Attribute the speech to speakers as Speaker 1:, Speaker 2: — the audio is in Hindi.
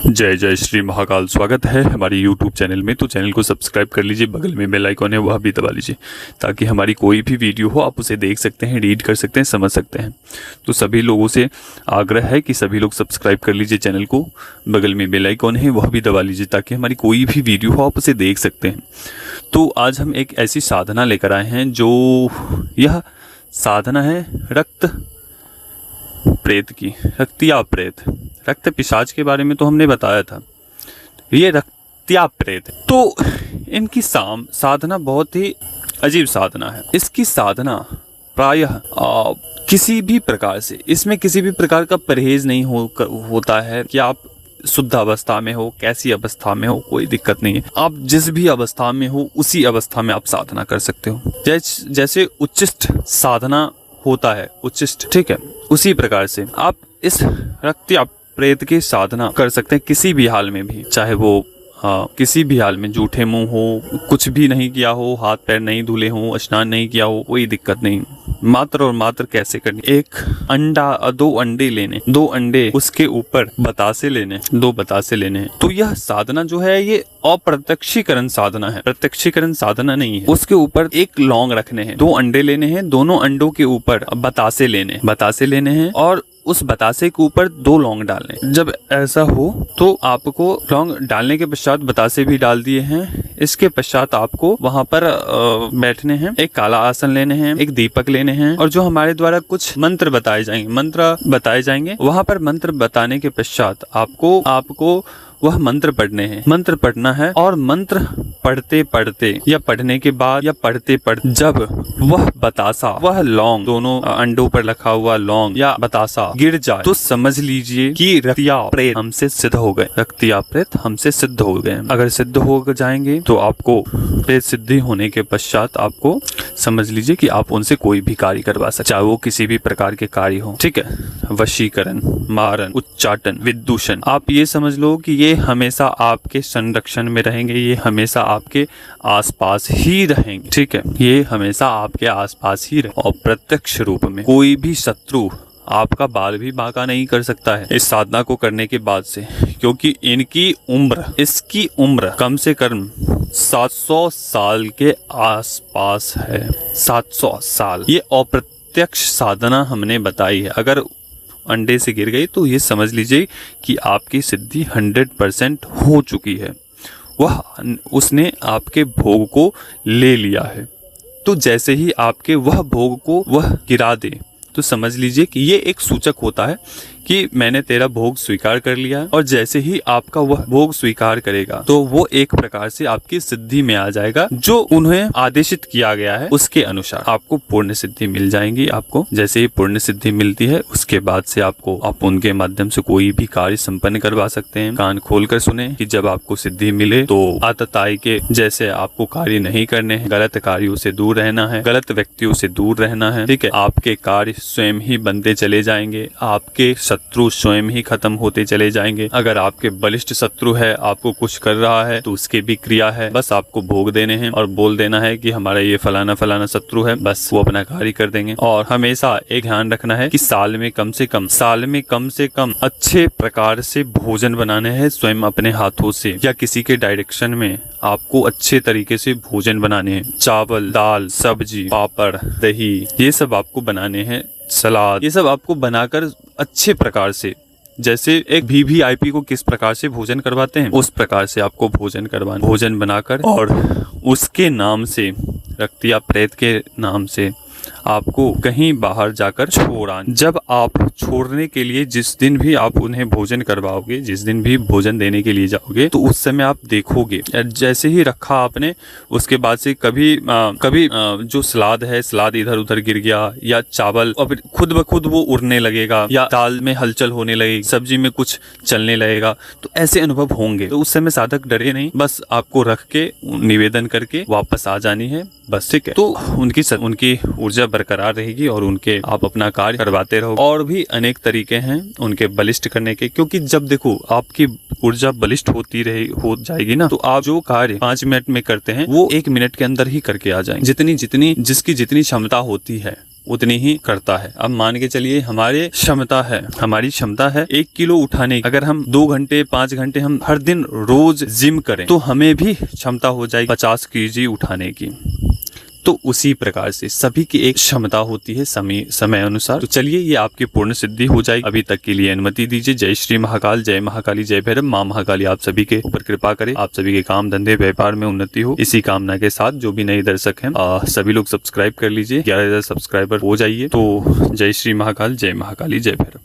Speaker 1: जय जय श्री महाकाल। स्वागत है हमारी YouTube चैनल में। तो चैनल को सब्सक्राइब कर लीजिए, बगल में बेल आइकॉन है वह भी दबा लीजिए ताकि हमारी कोई भी वीडियो हो आप उसे देख सकते हैं, रीड कर सकते हैं, समझ सकते हैं। तो सभी लोगों से आग्रह है कि सभी लोग सब्सक्राइब कर लीजिए चैनल को, बगल में बेल आइकॉन है वह भी दबा लीजिए ताकि हमारी कोई भी वीडियो हो आप उसे देख सकते हैं। तो आज हम एक ऐसी साधना लेकर आए हैं जो यह साधना है रक्त प्रेत की। रक्तिया प्रेत, रक्त पिशाच के बारे में तो हमने बताया था, ये रक्तिया प्रेत है। तो इनकी साधना बहुत ही अजीब साधना है। इसकी साधना प्रायः किसी भी प्रकार से, इसमें किसी भी प्रकार का परहेज नहीं होता है कि आप शुद्ध अवस्था में हो, कैसी अवस्था में हो, कोई दिक्कत नहीं है। आप जिस भी अवस्था में हो उसी अवस्था में आप साधना कर सकते हो। जैसे उच्चिष्ट साधना होता है, उच्चिष्ट, ठीक है, उसी प्रकार से आप इस रक्तिया प्रेत की साधना कर सकते हैं किसी भी हाल में भी, चाहे वो किसी भी हाल में जूठे मुंह हो, कुछ भी नहीं किया हो, हाथ पैर नहीं धुले हो, स्नान नहीं किया हो, कोई दिक्कत नहीं। मात्र और मात्र कैसे करनी, एक अंडा, 2 अंडे लेने, 2 अंडे उसके ऊपर बतासे लेने, 2 बतासे लेने हैं। तो यह साधना जो है ये अप्रत्यक्षीकरण साधना है, प्रत्यक्षीकरण साधना नहीं है। उसके ऊपर एक लौंग रखने हैं, 2 अंडे लेने हैं, दोनों अंडों के ऊपर बतासे लेने हैं और उस बतासे के ऊपर 2 लौंग डालने। जब ऐसा हो तो आपको लौंग डालने के पश्चात बतासे भी डाल दिए हैं, इसके पश्चात आपको वहां पर बैठने हैं, एक काला आसन लेने हैं, एक दीपक लेने हैं और जो हमारे द्वारा कुछ मंत्र बताए जाएंगे, वहां पर मंत्र बताने के पश्चात आपको वह मंत्र पढ़ने हैं, मंत्र पढ़ना है। और मंत्र पढ़ते पढ़ते या पढ़ने के बाद या पढ़ते पढ़ते जब वह बतासा, वह लौंग, दोनों अंडों पर रखा हुआ लौंग या बतासा गिर जाए तो समझ लीजिए कि रक्तिया प्रेत हमसे सिद्ध हो गए, रक्तिया प्रेत हमसे सिद्ध हो गए। अगर सिद्ध हो जाएंगे तो आपको प्रेत सिद्धि होने के पश्चात आपको समझ लीजिए कि आप उनसे कोई भी कार्य करवा सकते, चाहे वो किसी भी प्रकार के कार्य हो, ठीक है। वशीकरण, मारण, उच्चाटन, विदूषण, आप ये समझ लो कि ये हमेशा आपके संरक्षण में रहेंगे, ये हमेशा आपके आसपास ही रहेंगे, ठीक है, ये हमेशा आपके आसपास ही रहेंगे। और प्रत्यक्ष रूप में कोई भी शत्रु आपका बाल भी बांका नहीं कर सकता है इस साधना को करने के बाद से, क्योंकि इसकी उम्र कम से कम 700 साल के आसपास है। 700 साल, ये अप्रत्यक्ष साधना हमने बताई है। अगर अंडे से गिर गई तो ये समझ लीजिए कि आपकी सिद्धि 100% हो चुकी है, उसने आपके भोग को ले लिया है। तो जैसे ही आपके वह भोग को वह गिरा दे तो समझ लीजिए कि ये एक सूचक होता है कि मैंने तेरा भोग स्वीकार कर लिया है। और जैसे ही आपका वह भोग स्वीकार करेगा तो वो एक प्रकार से आपकी सिद्धि में आ जाएगा, जो उन्हें आदेशित किया गया है उसके अनुसार आपको पूर्ण सिद्धि मिल जाएंगी। आपको जैसे ही पूर्ण सिद्धि मिलती है उसके बाद से आप उनके माध्यम से कोई भी कार्य संपन्न करवा सकते हैं। कान खोल कर सुने कि जब आपको सिद्धि मिले तो आतताई के जैसे आपको कार्य नहीं करने हैं, गलत कार्यों से दूर रहना है, गलत व्यक्तियों से दूर रहना है, ठीक है। आपके कार्य स्वयं ही बनते चले जाएंगे, आपके शत्रु स्वयं ही खत्म होते चले जाएंगे। अगर आपके बलिष्ठ शत्रु है, आपको कुछ कर रहा है तो उसके भी क्रिया है, बस आपको भोग देने हैं और बोल देना है कि हमारा ये फलाना शत्रु है, बस वो अपना कार्य कर देंगे। और हमेशा एक ध्यान रखना है कि साल में कम से कम अच्छे प्रकार से भोजन बनाने हैं, स्वयं अपने हाथों से या किसी के डायरेक्शन में आपको अच्छे तरीके से भोजन बनाने हैं। चावल, दाल, सब्जी, पापड़, दही, ये सब आपको बनाने हैं, सलाद, ये सब आपको बनाकर अच्छे प्रकार से, जैसे एक VVIP को किस प्रकार से भोजन करवाते हैं उस प्रकार से आपको भोजन बनाकर और उसके नाम से, रक्तिया प्रेत के नाम से आपको कहीं बाहर जाकर छोड़ाना। जब आप छोड़ने के लिए जिस दिन भी आप उन्हें भोजन करवाओगे, जिस दिन भी भोजन देने के लिए जाओगे, तो उस समय आप देखोगे जैसे ही रखा आपने, उसके बाद से कभी जो सलाद इधर उधर गिर गया या चावल अब खुद ब खुद वो उड़ने लगेगा या दाल में हलचल होने लगेगी, सब्जी में कुछ चलने लगेगा, तो ऐसे अनुभव होंगे। तो उस समय साधक डरे नहीं, बस आपको रख के निवेदन करके वापस आ जानी है, बस, ठीक है। तो उनकी ऊर्जा बरकरार रहेगी और उनके आप अपना कार्य करवाते रहो। और भी अनेक तरीके हैं उनके बलिष्ठ करने के, क्योंकि जब देखो आपकी ऊर्जा बलिष्ठ हो जाएगी ना, तो आप जो कार्य 5 मिनट में करते हैं वो 1 मिनट के अंदर ही करके आ जाएंगे। जिसकी जितनी क्षमता होती है उतनी ही करता है। अब मान के चलिए हमारी क्षमता है 1 किलो उठाने की। अगर हम 2 घंटे 5 घंटे हम हर दिन रोज जिम करें तो हमें भी क्षमता हो जाएगी 50 केजी उठाने की। तो उसी प्रकार से सभी की एक क्षमता होती है समय अनुसार। तो चलिए ये आपकी पूर्ण सिद्धि हो जाएगी। अभी तक के लिए अनुमति दीजिए। जय श्री महाकाल, जय महाकाली, जय भैरव। माँ महाकाली आप सभी के ऊपर कृपा करे, आप सभी के काम धंधे व्यापार में उन्नति हो, इसी कामना के साथ जो भी नए दर्शक हैं सभी लोग सब्सक्राइब कर लीजिए। 11,000 सब्सक्राइबर हो जाइए। तो जय श्री महाकाल, जय महाकाली, जय भैरव।